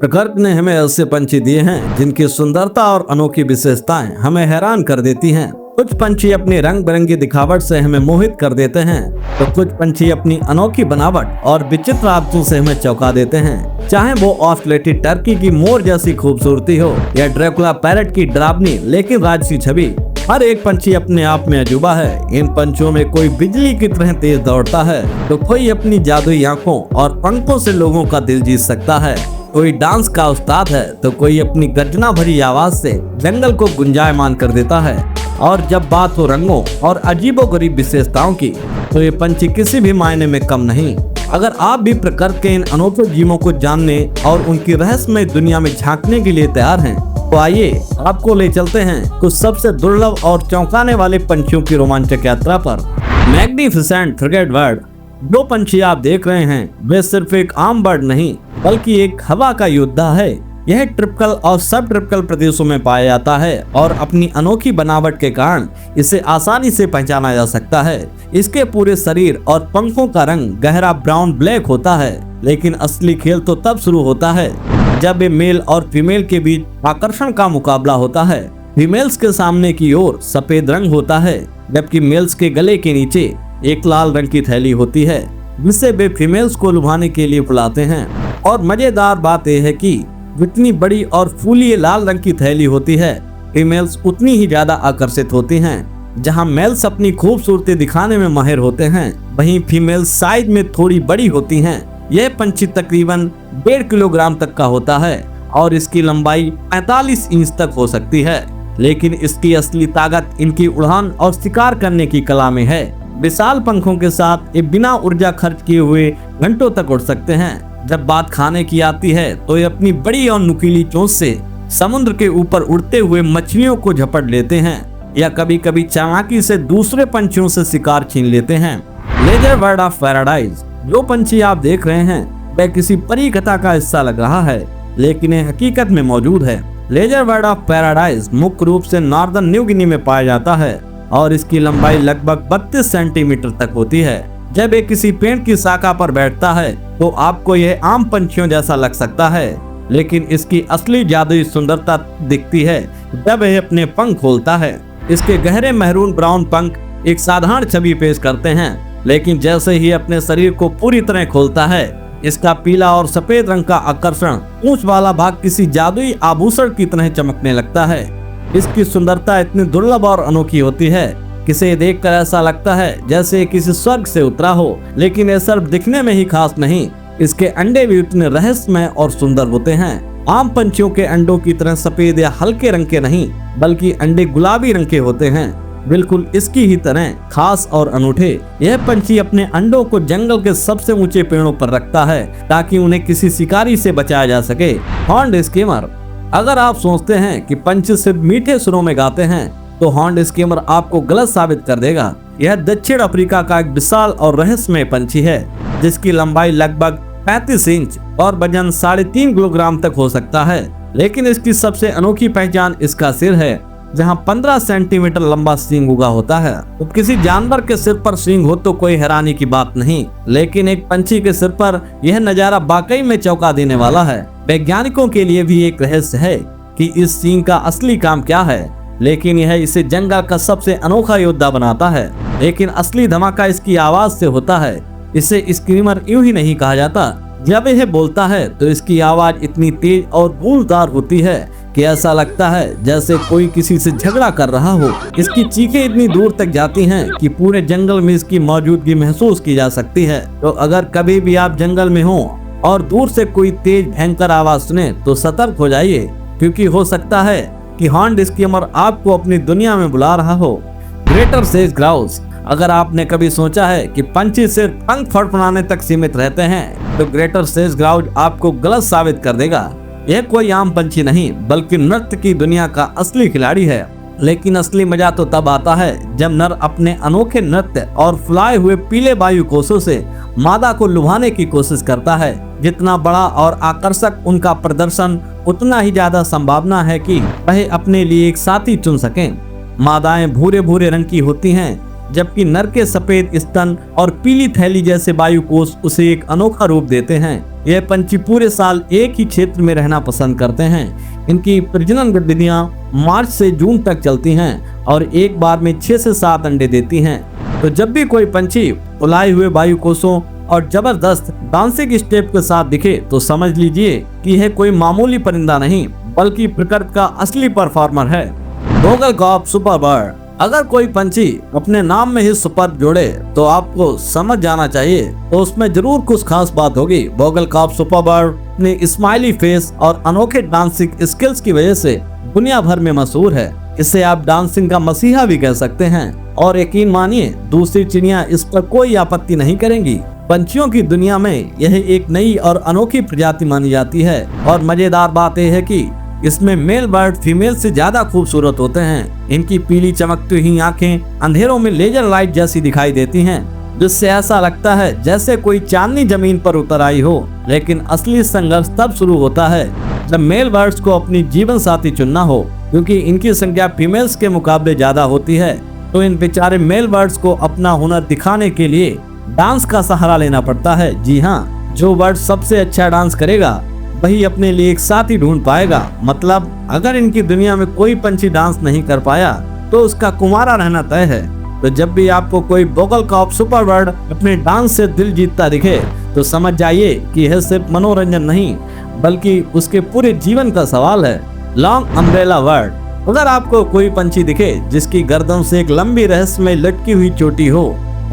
प्रकृति ने हमें ऐसे पंछी दिए हैं जिनकी सुंदरता और अनोखी विशेषताएं हमें हैरान कर देती हैं। कुछ पंछी अपनी रंग बिरंगी दिखावट से हमें मोहित कर देते हैं, तो कुछ पंछी अपनी अनोखी बनावट और विचित्र आवाज़ों से हमें चौंका देते हैं। चाहे वो ऑस्ट्रेलियाई टर्की की मोर जैसी खूबसूरती हो या ड्रैकुला पैरट की डरावनी लेकिन राजसी छवि, हर एक पंछी अपने आप में अजूबा है। इन पंछियों में कोई बिजली की तरह तेज दौड़ता है, तो कोई अपनी जादुई आंखों और पंखों से लोगों का दिल जीत सकता है। कोई डांस का उस्ताद है, तो कोई अपनी गर्जना भरी आवाज से जंगल को गुंजायमान कर देता है। और जब बात हो रंगों और अजीबोगरीब विशेषताओं की, तो ये पंछी किसी भी मायने में कम नहीं। अगर आप भी प्रकृति के इन अनोखे जीवों को जानने और उनकी रहस्यमय दुनिया में झांकने के लिए तैयार हैं, तो आइए आपको ले चलते हैं कुछ सबसे दुर्लभ और चौंकाने वाले पंछियों की रोमांचक यात्रा पर। Magnificent frigate bird. जो पंछी आप देख रहे हैं वे सिर्फ एक आम बर्ड नहीं बल्कि एक हवा का योद्धा है। यह ट्रॉपिकल और सब ट्रॉपिकल प्रदेशों में पाया जाता है और अपनी अनोखी बनावट के कारण इसे आसानी से पहचाना जा सकता है। इसके पूरे शरीर और पंखों का रंग गहरा ब्राउन ब्लैक होता है, लेकिन असली खेल तो तब शुरू होता है जब ये मेल और फीमेल के बीच आकर्षण का मुकाबला होता है। फीमेल्स के सामने की ओर सफेद रंग होता है, जबकि मेल्स के गले के नीचे एक लाल रंग की थैली होती है, जिससे वे फीमेल्स को लुभाने के लिए फुलाते हैं। और मजेदार बात यह है कि जितनी बड़ी और फूली लाल रंग की थैली होती है, फीमेल्स उतनी ही ज्यादा आकर्षित होती हैं। जहां मेल्स अपनी खूबसूरती दिखाने में माहिर होते हैं, वहीं फीमेल्स साइज में थोड़ी बड़ी होती हैं। यह पंछी तकरीबन 1.5 किलोग्राम तक का होता है और इसकी लंबाई 45 इंच तक हो सकती है, लेकिन इसकी असली ताकत इनकी उड़ान और शिकार करने की कला में है। विशाल पंखों के साथ ये बिना ऊर्जा खर्च किए हुए घंटों तक उड़ सकते हैं। जब बात खाने की आती है, तो ये अपनी बड़ी और नुकीली चोंच से समुद्र के ऊपर उड़ते हुए मछलियों को झपट लेते हैं या कभी कभी चालाकी से दूसरे पंछियों से शिकार छीन लेते हैं। Lesser bird of paradise. जो पंछी आप देख रहे हैं वह किसी परी कथा का हिस्सा लग रहा है, लेकिन यह हकीकत में मौजूद है। लेजर बर्ड ऑफ पैराडाइज मुख्य रूप से नॉर्दर्न न्यू गिनी में पाया जाता है और इसकी लंबाई लगभग 32 सेंटीमीटर तक होती है। जब ये किसी पेड़ की शाखा पर बैठता है, तो आपको यह आम पंछियों जैसा लग सकता है, लेकिन इसकी असली जादुई सुंदरता दिखती है जब यह अपने पंख खोलता है। इसके गहरे महरून ब्राउन पंख एक साधारण छवि पेश करते हैं, लेकिन जैसे ही अपने शरीर को पूरी तरह खोलता है, इसका पीला और सफेद रंग का आकर्षण पूंछ वाला भाग किसी जादुई आभूषण की तरह चमकने लगता है। इसकी सुंदरता इतनी दुर्लभ और अनोखी होती है कि इसे देखकर ऐसा लगता है जैसे किसी स्वर्ग से उतरा हो, लेकिन यह सिर्फ दिखने में ही खास नहीं, इसके अंडे भी उतने रहस्यमय और सुंदर होते हैं। आम पंछियों के अंडों की तरह सफेद या हल्के रंग के नहीं, बल्कि अंडे गुलाबी रंग के होते हैं, बिल्कुल इसकी ही तरह खास और अनूठे। यह पंछी अपने अंडों को जंगल के सबसे ऊंचे पेड़ों पर रखता है ताकि उन्हें किसी शिकारी से बचाया जा सके। Horned schemer. अगर आप सोचते हैं कि पंछी सिर्फ मीठे सुरों में गाते हैं, तो हॉर्न्ड स्कीमर आपको गलत साबित कर देगा। यह दक्षिण अफ्रीका का एक विशाल और रहस्यमय पंछी है, जिसकी लंबाई लगभग 35 इंच और वजन 3.5 किलोग्राम तक हो सकता है। लेकिन इसकी सबसे अनोखी पहचान इसका सिर है, जहां 15 सेंटीमीटर लंबा सींग उगा होता है। तो किसी जानवर के सिर पर सींग हो तो कोई हैरानी की बात नहीं, लेकिन एक पंछी के सिर पर यह नजारा वाकई में चौंका देने वाला है। वैज्ञानिकों के लिए भी एक रहस्य है कि इस सींग का असली काम क्या है, लेकिन यह इसे जंगल का सबसे अनोखा योद्धा बनाता है। लेकिन असली धमाका इसकी आवाज से होता है। इसे स्क्रीमर यूं ही नहीं कहा जाता। जब यह बोलता है तो इसकी आवाज इतनी तेज और गूंजदार होती है कि ऐसा लगता है जैसे कोई किसी से झगड़ा कर रहा हो। इसकी चीखें इतनी दूर तक जाती हैं कि पूरे जंगल में इसकी मौजूदगी महसूस की जा सकती है। तो अगर कभी भी आप जंगल में हो और दूर से कोई तेज भयंकर आवाज सुने, तो सतर्क हो जाइए, क्योंकि हो सकता है कि हॉर्न्ड स्कीमर आपको अपनी दुनिया में बुला रहा हो। Greater says grouse. अगर आपने कभी सोचा है कि पंछी सिर्फ पंख फड़फड़ाने तक सीमित रहते हैं, तो ग्रेटर सेज ग्राउस आपको गलत साबित कर देगा। यह कोई आम पंछी नहीं, बल्कि नृत्य की दुनिया का असली खिलाड़ी है। लेकिन असली मजा तो तब आता है जब नर अपने अनोखे नृत्य और फुलाए हुए पीले वायु कोषों से मादा को लुभाने की कोशिश करता है। जितना बड़ा और आकर्षक उनका प्रदर्शन, उतना ही ज्यादा संभावना है कि वह अपने लिए एक साथी चुन सकें। मादाएं भूरे भूरे रंग की होती हैं, जबकि नर के सफेद स्तन और पीली थैली जैसे वायु कोष उसे एक अनोखा रूप देते हैं। ये पंछी पूरे साल एक ही क्षेत्र में रहना पसंद करते हैं। इनकी प्रजनन गतिविधियां मार्च से जून तक चलती हैं और एक बार में 6 से 7 अंडे देती हैं। तो जब भी कोई पंछी फुलाए हुए वायु कोषों और जबरदस्त डांसिंग स्टेप के साथ दिखे तो समझ लीजिए कि यह कोई मामूली परिंदा नहीं बल्कि प्रकृति का असली परफॉर्मर है। वोगल कॉक सुपर बर्ड। अगर कोई पंछी अपने नाम में ही सुपर जोड़े तो आपको समझ जाना चाहिए तो उसमें जरूर कुछ खास बात होगी। वोगल कॉक सुपर बर्ड अपने स्माइली फेस और अनोखे डांसिंग स्किल्स की वजह से दुनिया भर में मशहूर है। इसे आप डांसिंग का मसीहा भी कह सकते हैं और यकीन मानिए दूसरी चिड़िया इस पर कोई आपत्ति नहीं करेंगी। पंछियों की दुनिया में यह एक नई और अनोखी प्रजाति मानी जाती है और मजेदार बात यह है कि इसमें मेल बर्ड फीमेल से ज्यादा खूबसूरत होते हैं। इनकी पीली चमकती हुई आंखें अंधेरों में लेजर लाइट जैसी दिखाई देती हैं, जिससे ऐसा लगता है जैसे कोई चांदनी जमीन पर उतर आई हो। लेकिन असली संघर्ष तब शुरू होता है जब मेल बर्ड्स को अपनी जीवन साथी चुनना हो, क्योंकि इनकी संख्या फीमेल्स के मुकाबले ज्यादा होती है। तो इन बेचारे मेल बर्ड्स को अपना हुनर दिखाने के लिए डांस का सहारा लेना पड़ता है। जी हाँ, जो बर्ड सबसे अच्छा डांस करेगा वही अपने लिए एक साथी ढूंढ पाएगा। मतलब अगर इनकी दुनिया में कोई पंछी डांस नहीं कर पाया तो उसका कुंवारा रहना तय है। तो जब भी आपको कोई वोगल कॉक सुपर बर्ड अपने डांस से दिल जीतता दिखे तो समझ जाइए कि यह सिर्फ मनोरंजन नहीं बल्कि उसके पूरे जीवन का सवाल है। Long umbrella bird. अगर आपको कोई पंछी दिखे जिसकी गर्दन से एक लंबी रहस्यमय लटकी हुई चोटी हो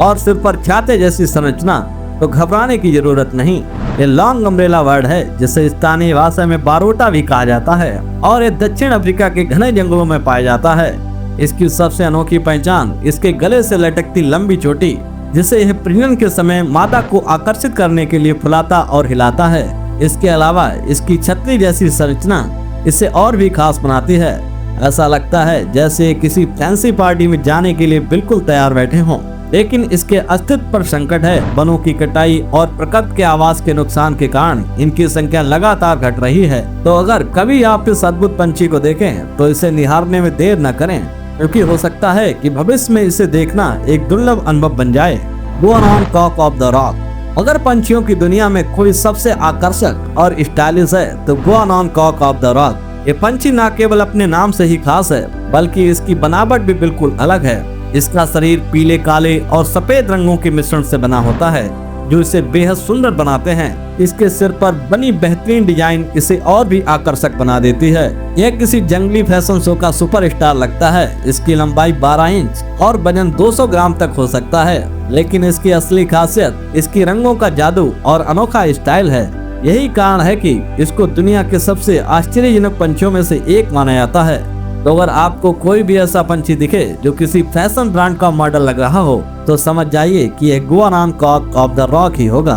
और सिर पर छाते जैसी संरचना, तो घबराने की जरूरत नहीं। ये लॉन्ग अम्ब्रेला बर्ड है जिसे स्थानीय भाषा में बारोटा भी कहा जाता है और ये दक्षिण अफ्रीका के घने जंगलों में पाया जाता है। इसकी सबसे अनोखी पहचान इसके गले से लटकती लंबी चोटी, जिसे यह प्रजनन के समय मादा को आकर्षित करने के लिए फुलाता और हिलाता है। इसके अलावा इसकी छतरी जैसी संरचना इसे और भी खास बनाती है। ऐसा लगता है जैसे किसी फैंसी पार्टी में जाने के लिए बिल्कुल तैयार बैठे हों। लेकिन इसके अस्तित्व पर संकट है। वनों की कटाई और प्रकृति के आवास के नुकसान के कारण इनकी संख्या लगातार घट रही है। तो अगर कभी आप इस अद्भुत पंछी को देखें तो इसे निहारने में देर न करें, क्योंकि हो सकता है कि भविष्य में इसे देखना एक दुर्लभ अनुभव बन जाए। गुआनान कॉक ऑफ द रॉक। अगर पंछियों की दुनिया में कोई सबसे आकर्षक और स्टाइलिश है तो गुआनान कॉक ऑफ द रॉक। ये पंछी न केवल अपने नाम से ही खास है बल्कि इसकी बनावट भी बिल्कुल अलग है। इसका शरीर पीले, काले और सफेद रंगों के मिश्रण से बना होता है जो इसे बेहद सुंदर बनाते हैं। इसके सिर पर बनी बेहतरीन डिजाइन इसे और भी आकर्षक बना देती है। यह किसी जंगली फैशन शो का सुपरस्टार लगता है। इसकी लंबाई 12 इंच और वजन 200 ग्राम तक हो सकता है। लेकिन इसकी असली खासियत इसकी रंगों का जादू और अनोखा स्टाइल है। यही कारण है कि इसको दुनिया के सबसे आश्चर्यजनक पंछियों में से एक माना जाता है। तो अगर आपको कोई भी ऐसा पंछी दिखे जो किसी फैशन ब्रांड का मॉडल लग रहा हो तो समझ जाइए कि यह गुआनान कॉक ऑफ द रॉक ही होगा।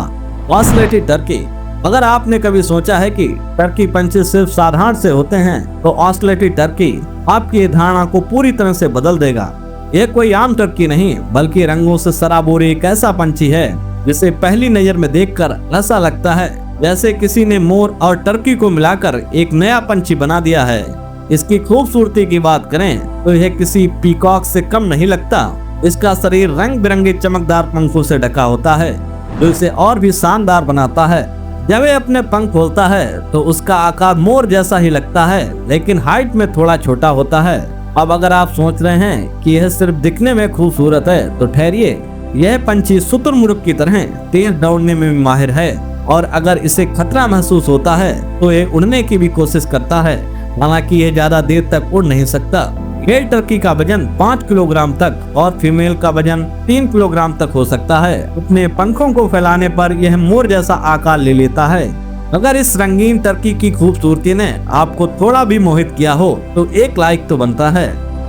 ऑस्लेटेड टर्की। अगर आपने कभी सोचा है कि टर्की पंछी सिर्फ साधारण से होते हैं तो ऑस्लेटेड टर्की आपकी धारणा को पूरी तरह से बदल देगा। यह कोई आम टर्की नहीं बल्कि रंगों से सराबोर एक ऐसा पंछी है जिसे पहली नजर में देखकर ऐसा लगता है जैसे किसी ने मोर और टर्की को मिलाकर एक नया पंछी बना दिया है। इसकी खूबसूरती की बात करें तो यह किसी पीकॉक से कम नहीं लगता। इसका शरीर रंग बिरंगे चमकदार पंखों से ढका होता है जो इसे और भी शानदार बनाता है। जब यह अपने पंख खोलता है तो उसका आकार मोर जैसा ही लगता है लेकिन हाइट में थोड़ा छोटा होता है। अब अगर आप सोच रहे हैं कि यह सिर्फ दिखने में खूबसूरत है तो ठहरिए, यह पंछी शुतुरमुर्ग की तरह तेज दौड़ने में भी माहिर है और अगर इसे खतरा महसूस होता है तो यह उड़ने की भी कोशिश करता है। हालांकि यह ज्यादा देर तक उड़ नहीं सकता। मेल टर्की का वजन 5 किलोग्राम तक और फीमेल का वजन 3 किलोग्राम तक हो सकता है। अपने पंखों को फैलाने पर यह मोर जैसा आकार ले लेता है। अगर इस रंगीन टर्की की खूबसूरती ने आपको थोड़ा भी मोहित किया हो तो एक लाइक तो बनता है।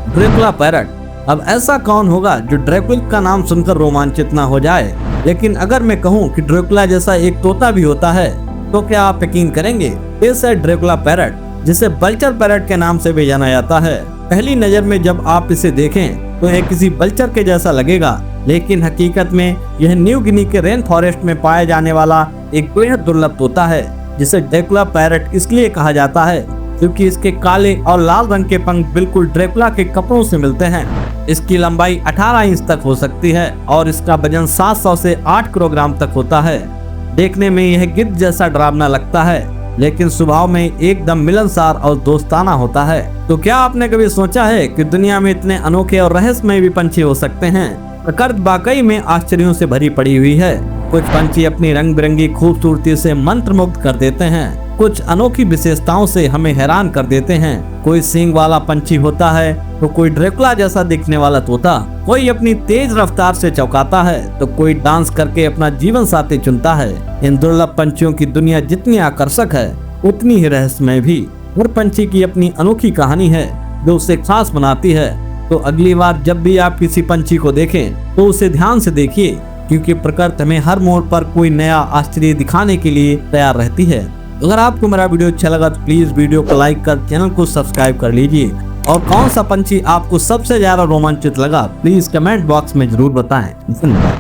Dracula parrot. अब ऐसा कौन होगा जो ड्रैकुला का नाम सुनकर रोमांचित ना हो जाए, लेकिन अगर मैं कहूँ कि ड्रैकुला जैसा एक तोता भी होता है तो क्या आप यकीन करेंगे? इस है ड्रैकुला पैरट, जिसे बल्चर पैरट के नाम से भी जाना जाता है। पहली नजर में जब आप इसे देखें तो यह किसी बल्चर के जैसा लगेगा, लेकिन हकीकत में यह न्यू गिनी के रेन फॉरेस्ट में पाया जाने वाला एक बेहद दुर्लभ तोता है, जिसे ड्रैकुला पैरट इसलिए कहा जाता है क्योंकि इसके काले और लाल रंग के पंख बिल्कुल ड्रैकुला के कपड़ों से मिलते हैं। इसकी लंबाई 18 इंच तक हो सकती है और इसका वजन 700 से 8 किलोग्राम तक होता है। देखने में यह गिद्ध जैसा डरावना लगता है, लेकिन स्वभाव में एकदम मिलनसार और दोस्ताना होता है। तो क्या आपने कभी सोचा है कि दुनिया में इतने अनोखे और रहस्यमय भी पंछी हो सकते हैं? प्रकृति वाकई में आश्चर्यों से भरी पड़ी हुई है। कुछ पंछी अपनी रंग बिरंगी खूबसूरती से मंत्रमुग्ध कर देते हैं, कुछ अनोखी विशेषताओं से हमें हैरान कर देते हैं। कोई सींग वाला पंछी होता है तो कोई ड्रैकुला जैसा दिखने वाला तोता, कोई अपनी तेज रफ्तार से चौंकाता है तो कोई डांस करके अपना जीवन साथी चुनता है। इन दुर्लभ पंछियों की दुनिया जितनी आकर्षक है उतनी ही रहस्यमय भी। हर पंछी की अपनी अनोखी कहानी है जो उसे खास बनाती है। तो अगली बार जब भी आप किसी पंछी को देखें तो उसे ध्यान से देखिए, क्योंकि प्रकृति हमें हर मोड़ पर कोई नया आश्चर्य दिखाने के लिए तैयार रहती है। अगर आपको मेरा वीडियो अच्छा लगा तो प्लीज वीडियो को लाइक कर चैनल को सब्सक्राइब कर लीजिए। और कौन सा पंछी आपको सबसे ज्यादा रोमांचित लगा प्लीज कमेंट बॉक्स में जरूर बताएं। धन्यवाद।